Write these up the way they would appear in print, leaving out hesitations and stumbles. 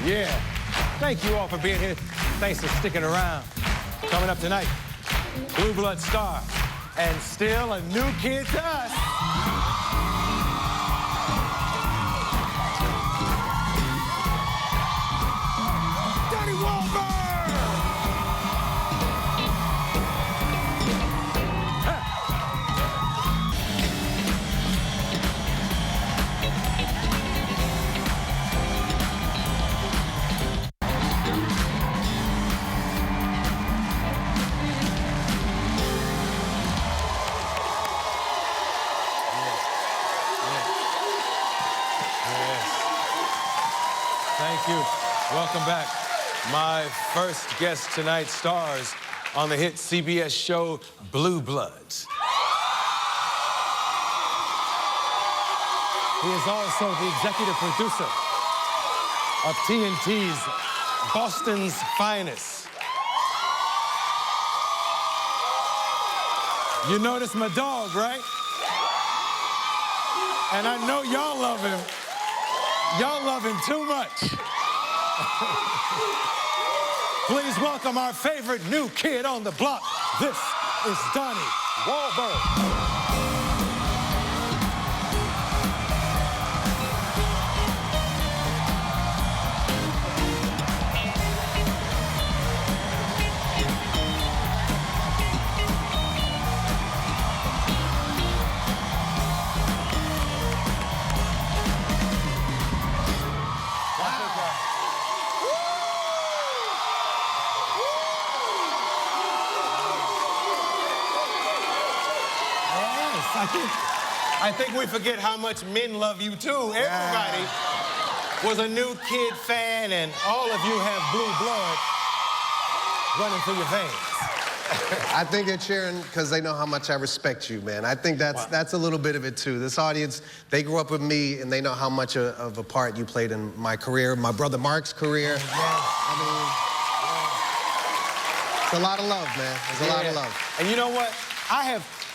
Yeah. Thank you all for being here. Thanks for sticking around. Coming up tonight, Blue Blood star, and still a new kid to us. Donnie Wahlberg! Thank you. Welcome back. My first guest tonight stars on the hit CBS show Blue Bloods. He is also the executive producer of TNT's Boston's Finest. You notice my dog, right? And I know y'all love him. Y'all love him too much. Please welcome our favorite new kid on the block. This is Donnie Wahlberg. I think we forget how much men love you, too. Everybody was a new kid fan, and all of you have blue blood running through your veins. I think they're cheering because they know how much I respect you, man. I think that's a little bit of it, too. This audience, they grew up with me, and they know how much of a part you played in my career, my brother Mark's career. I mean, it's a lot of love, man. There's a lot of love. And you know what?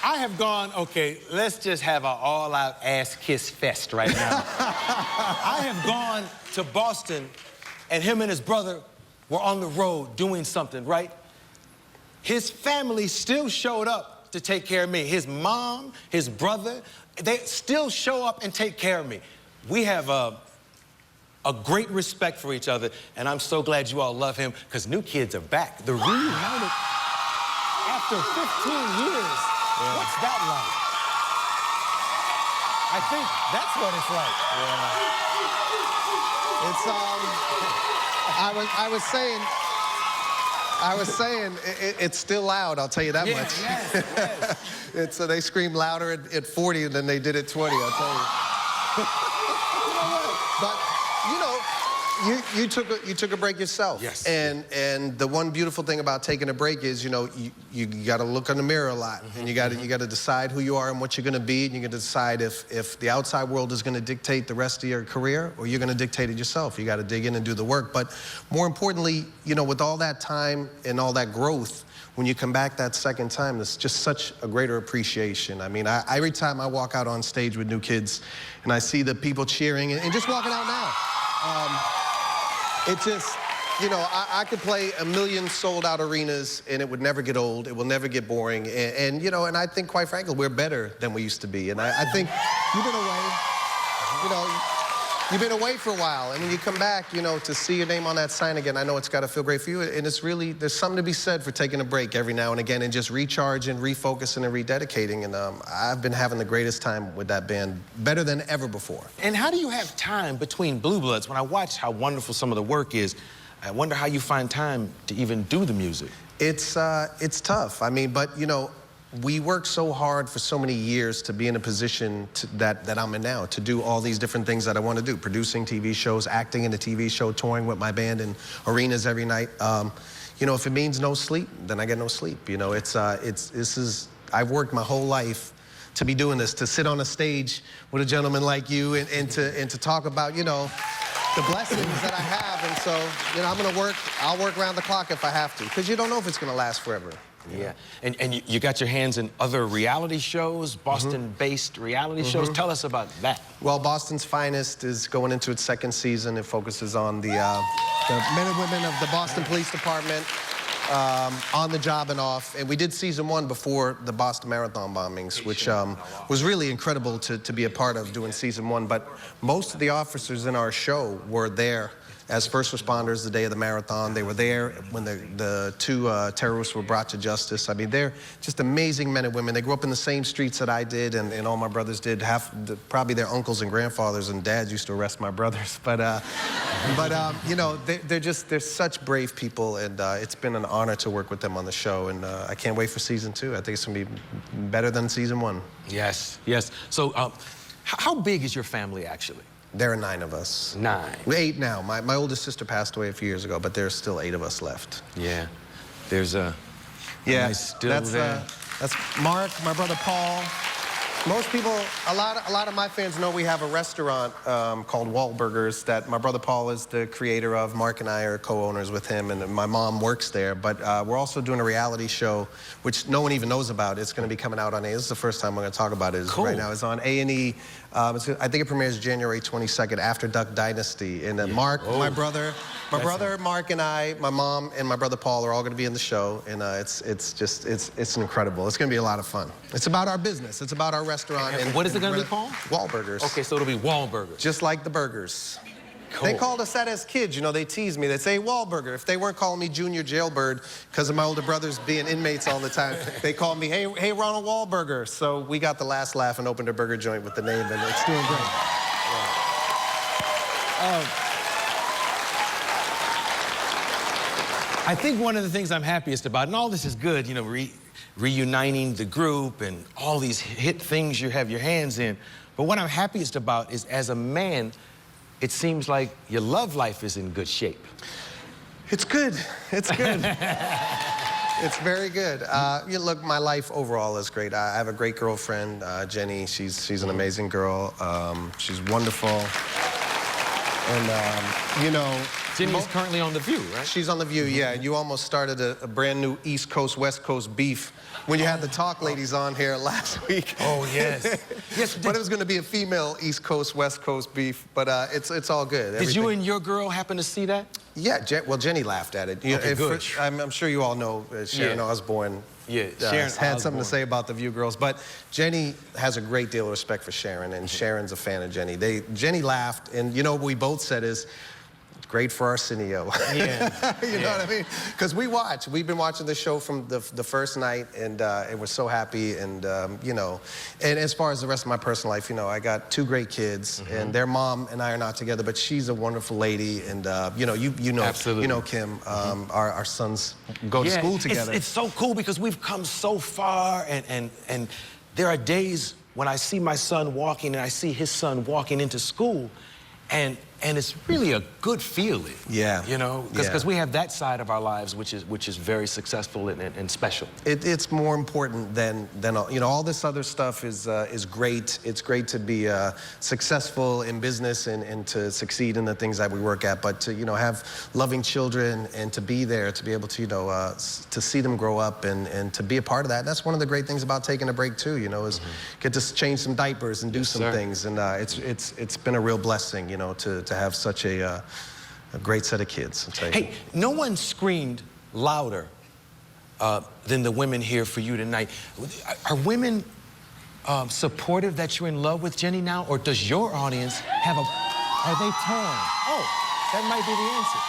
I have gone, okay, let's just have an all-out ass-kiss fest right now. I have gone to Boston, and him and his brother were on the road doing something, right? His family still showed up to take care of me. His mom, his brother, they still show up and take care of me. We have a great respect for each other, and I'm so glad you all love him, because new kids are back. The reunited after 15 years. What's that like? I think that's what it's like. I was saying, it's still loud, I'll tell you that much. Yes. They scream louder at 40 than they did at 20, I'll tell you. But, you know, you took a break yourself. Yes. And the one beautiful thing about taking a break is, you know, you got to look in the mirror a lot, and you got to decide who you are and what you're going to be, and you got to decide if the outside world is going to dictate the rest of your career, or you're going to dictate it yourself. You got to dig in and do the work. But more importantly, you know, with all that time and all that growth, when you come back that second time, it's just such a greater appreciation. I mean, every time I walk out on stage with new kids, and I see the people cheering, and just walking out now. It just, you know, I could play 1 million sold-out arenas, and it would never get old. It will never get boring. And you know, and I think, quite frankly, we're better than we used to be. And I think you've been away, you know, you've been away for a while. And when you come back, you know, to see your name on that sign again, I know it's got to feel great for you. And it's really, there's something to be said for taking a break every now and again and just recharging, refocusing, and rededicating. And I've been having the greatest time with that band, better than ever before. And how do you have time between Blue Bloods? When I watch how wonderful some of the work is, I wonder how you find time to even do the music. It's tough. I mean, but, you know, we worked so hard for so many years to be in a position that I'm in now, to do all these different things that I want to do, producing TV shows, acting in a TV show, touring with my band in arenas every night. You know, if it means no sleep, then I get no sleep. You know, I've worked my whole life to be doing this, to sit on a stage with a gentleman like you and to talk about, you know, the blessings that I have. And so, you know, I'll work around the clock if I have to, because you don't know if it's going to last forever. Yeah. And you got your hands in other reality shows, Boston-based reality shows. Tell us about that. Well, Boston's Finest is going into its second season. It focuses on the men and women of the Boston Police Department, on the job and off. And we did season 1 before the Boston Marathon bombings, which was really incredible to be a part of doing season 1. But most of the officers in our show were there as first responders the day of the marathon. They were there when the 2 terrorists were brought to justice. I mean, they're just amazing men and women. They grew up in the same streets that I did, and all my brothers did. Probably their uncles and grandfathers and dads used to arrest my brothers. But you know, they're such brave people, and it's been an honor to work with them on the show. And I can't wait for season 2. I think it's gonna be better than season 1. Yes, yes. So, how big is your family actually? There are 9 of us. 9. 8 now. My oldest sister passed away a few years ago, but there's still 8 of us left. Yeah. There's a nice still there. That's Mark, my brother Paul. Most people, a lot of my fans know we have a restaurant called Wahlburgers that my brother Paul is the creator of. Mark and I are co-owners with him, and my mom works there. But we're also doing a reality show, which no one even knows about. It's going to be coming out on A. This is the first time I'm going to talk about it. Cool. Right now, it's on A&E. I think it premieres January 22nd after Duck Dynasty. And Mark, my brother, Mark and I, my mom and my brother Paul are all going to be in the show, and it's incredible. It's going to be a lot of fun. It's about our business. It's about our restaurant. And what is it going to be called? Wahlburgers. Okay, so it'll be Wahlburgers. Just like the burgers. Cool. They called us that as kids. You know, they teased me. They'd say Wahlburger. If they weren't calling me Junior Jailbird because of my older brothers being inmates all the time, they called me, hey, Ronald Wahlburger. So we got the last laugh and opened a burger joint with the name, and it's doing great. I think one of the things I'm happiest about, and all this is good, you know, reuniting the group and all these hit things you have your hands in, but what I'm happiest about is, as a man, it seems like your love life is in good shape. It's good. It's good. It's very good. You know, look, my life overall is great. I have a great girlfriend, Jenny. She's an amazing girl. She's wonderful. And, you know... Jenny's currently on The View, right? She's on The View, yeah. You almost started a brand new East Coast, West Coast beef when you had the talk ladies on here last week. Oh, yes. Yes. But it was going to be a female East Coast, West Coast beef, but it's all good. Did you and your girl happen to see that? Yeah, well, Jenny laughed at it. You know, good. I'm sure you all know Sharon Osbourne. Yeah, Sharon had something to say about The View girls, but Jenny has a great deal of respect for Sharon, and Sharon's a fan of Jenny. Jenny laughed, and you know what we both said is, great for Arsenio. Yeah. You know what I mean? Because we've been watching the show from the first night, and we're so happy, and you know, and as far as the rest of my personal life, you know, I got 2 great kids, and their mom and I are not together, but she's a wonderful lady, and you know, you know, absolutely. You know Kim, our sons go to school together. It's so cool because we've come so far, and there are days when I see my son walking and I see his son walking into school, and it's really a good feeling. Yeah. You know, because we have that side of our lives which is very successful and special. It's more important than you know, all this other stuff is great. It's great to be successful in business and to succeed in the things that we work at, but to, you know, have loving children and to be there, to be able to, you know, to see them grow up and to be a part of that. That's one of the great things about taking a break too, you know, is get to change some diapers and do some things, and it's been a real blessing, you know, to have such a great set of kids. I'll tell you. Hey, no one screamed louder than the women here for you tonight. Are women supportive that you're in love with Jenny now, or does your audience have are they torn? Oh, that might be the answer.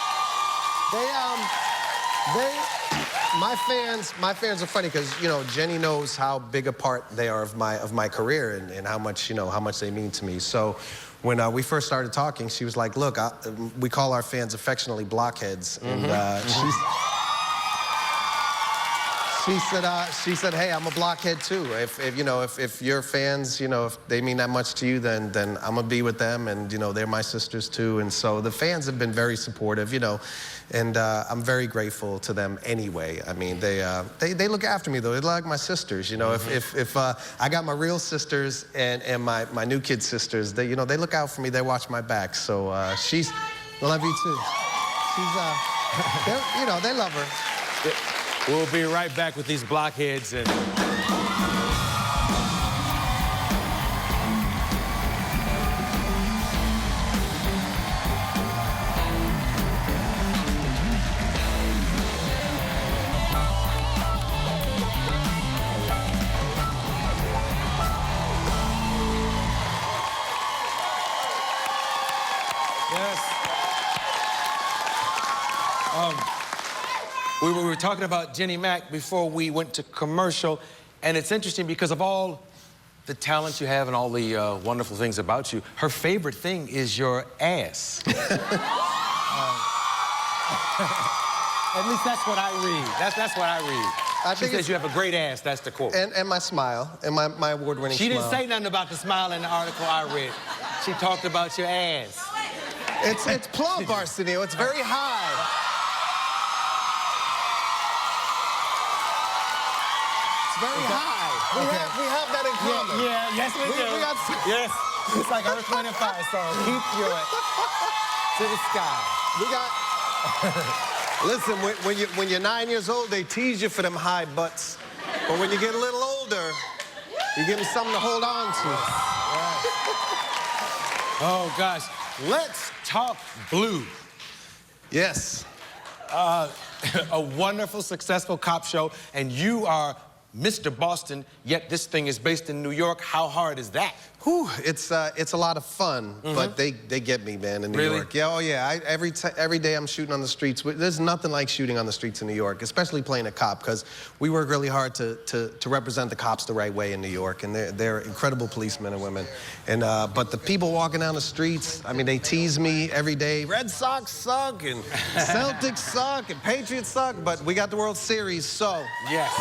My fans are funny because, you know, Jenny knows how big a part they are of my career and how much, you know, how much they mean to me. So when we first started talking, she was like, look, we call our fans affectionately blockheads. And she said, hey, I'm a blockhead too. If your fans, you know, if they mean that much to you, then I'm gonna be with them, and you know, they're my sisters too. And so the fans have been very supportive, you know, and I'm very grateful to them anyway. I mean, they look after me though. They're like my sisters, you know. If I got my real sisters and my new kid sisters, they, you know, they look out for me. They watch my back. So I love you too. You know, they love her. We'll be right back with these blockheads and... We were talking about Jenny Mac before we went to commercial, and it's interesting because of all the talent you have and all the wonderful things about you, her favorite thing is your ass. At least that's what I read. That's what I read. She says you have a great ass, that's the quote. And my smile, and my award-winning smile. She didn't say nothing about the smile in the article I read. She talked about your ass. It's plump, Arsenio. It's very high. Very high. We have that in common. Yeah, yes we do. Yes. It's like Earth, Wind, and Fire, so keep your to the sky. We got... Listen, when you're 9 years old, they tease you for them high butts. But when you get a little older, you give them something to hold on to. Oh, gosh. Let's talk Blue. Yes. A wonderful, successful cop show, and you are Mr. Boston, yet this thing is based in New York. How hard is that? Whew, it's a lot of fun, but they get me, man, in New York. Yeah, oh yeah. Every day I'm shooting on the streets. There's nothing like shooting on the streets in New York, especially playing a cop, because we work really hard to represent the cops the right way in New York, and they're incredible policemen and women. And but the people walking down the streets, I mean, they tease me every day. Red Sox suck, and Celtics suck, and Patriots suck, but we got the World Series, so. Yes.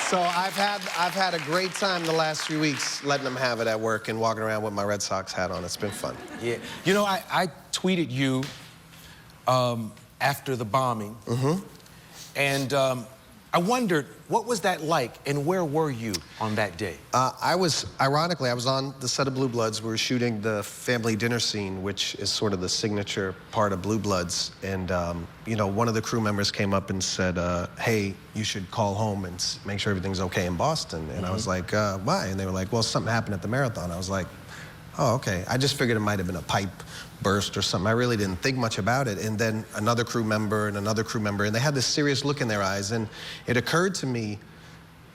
So I've had a great time the last few weeks letting them have it at work and walking around with my Red Sox hat on. It's been fun. Yeah. You know, I tweeted you after the bombing. And I wondered, what was that like, and where were you on that day? Ironically, I was on the set of Blue Bloods. We were shooting the family dinner scene, which is sort of the signature part of Blue Bloods. And, you know, one of the crew members came up and said, hey, you should call home and make sure everything's okay in Boston. And I was like, why? And they were like, well, something happened at the marathon. I was like, oh, okay. I just figured it might have been a pipe burst or something. I really didn't think much about it. And then another crew member and another crew member, and they had this serious look in their eyes. And it occurred to me,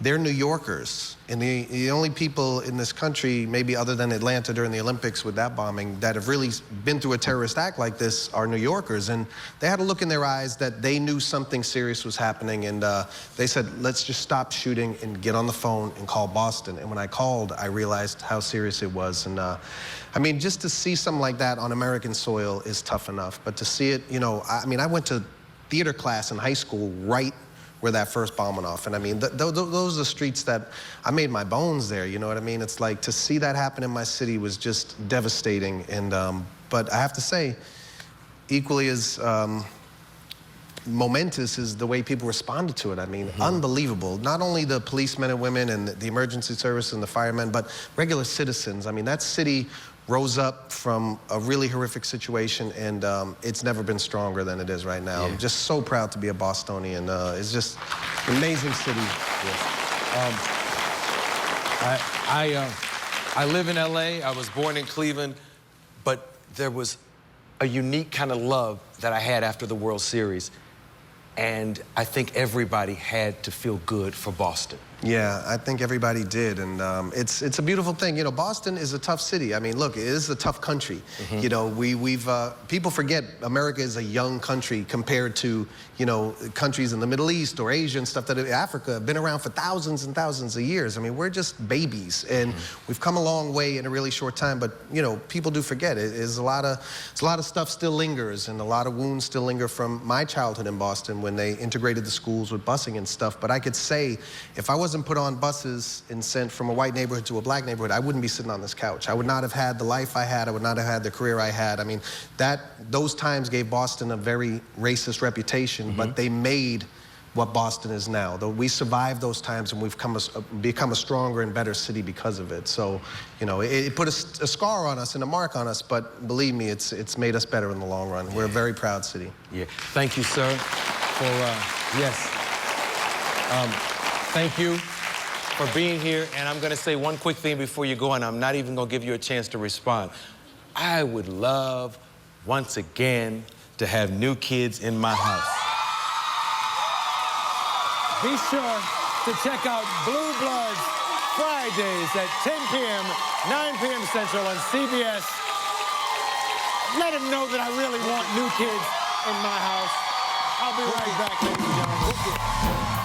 they're New Yorkers. And the only people in this country, maybe other than Atlanta during the Olympics with that bombing, that have really been through a terrorist act like this are New Yorkers. And they had a look in their eyes that they knew something serious was happening. And they said, let's just stop shooting and get on the phone and call Boston. And when I called, I realized how serious it was. And I mean, just to see something like that on American soil is tough enough. But to see it, you know, I mean, I went to theater class in high school right where that first bomb went off. And I mean, those are the streets that I made my bones there, you know what I mean? It's like, to see that happen in my city was just devastating. And, but I have to say, equally as momentous is the way people responded to it. I mean, unbelievable. Not only the policemen and women and the emergency service and the firemen, but regular citizens. I mean, that city rose up from a really horrific situation, and it's never been stronger than it is right now. I'm just so proud to be a Bostonian. It's just an amazing city. I live in LA. I was born in Cleveland, but there was a unique kind of love that I had after the World Series, and I think everybody had to feel good for Boston. Yeah, I think everybody did, and it's a beautiful thing. You know, Boston is a tough city. I mean, look, it is a tough country. You know, people forget America is a young country compared to, you know, countries in the Middle East or Asia and stuff that Africa have been around for thousands and thousands of years. I mean, we're just babies, and we've come a long way in a really short time. But you know, people do forget it. Is a lot of stuff still lingers, and a lot of wounds still linger from my childhood in Boston when they integrated the schools with busing and stuff. But I could say, if I wasn't put on buses and sent from a white neighborhood to a black neighborhood, I wouldn't be sitting on this couch. I would not have had the life I had. I would not have had the career I had. I mean, those times gave Boston a very racist reputation, but they made what Boston is now. Though we survived those times, and we've become a stronger and better city because of it. So, you know, it put a scar on us and a mark on us, but believe me, it's made us better in the long run. We're a very proud city. Yeah. Thank you, sir. Yes. Thank you for being here. And I'm going to say one quick thing before you go, and I'm not even going to give you a chance to respond. I would love, once again, to have new kids in my house. Be sure to check out Blue Bloods Fridays at 10 p.m., 9 p.m. Central on CBS. Let them know that I really want new kids in my house. I'll be right back, ladies and gentlemen.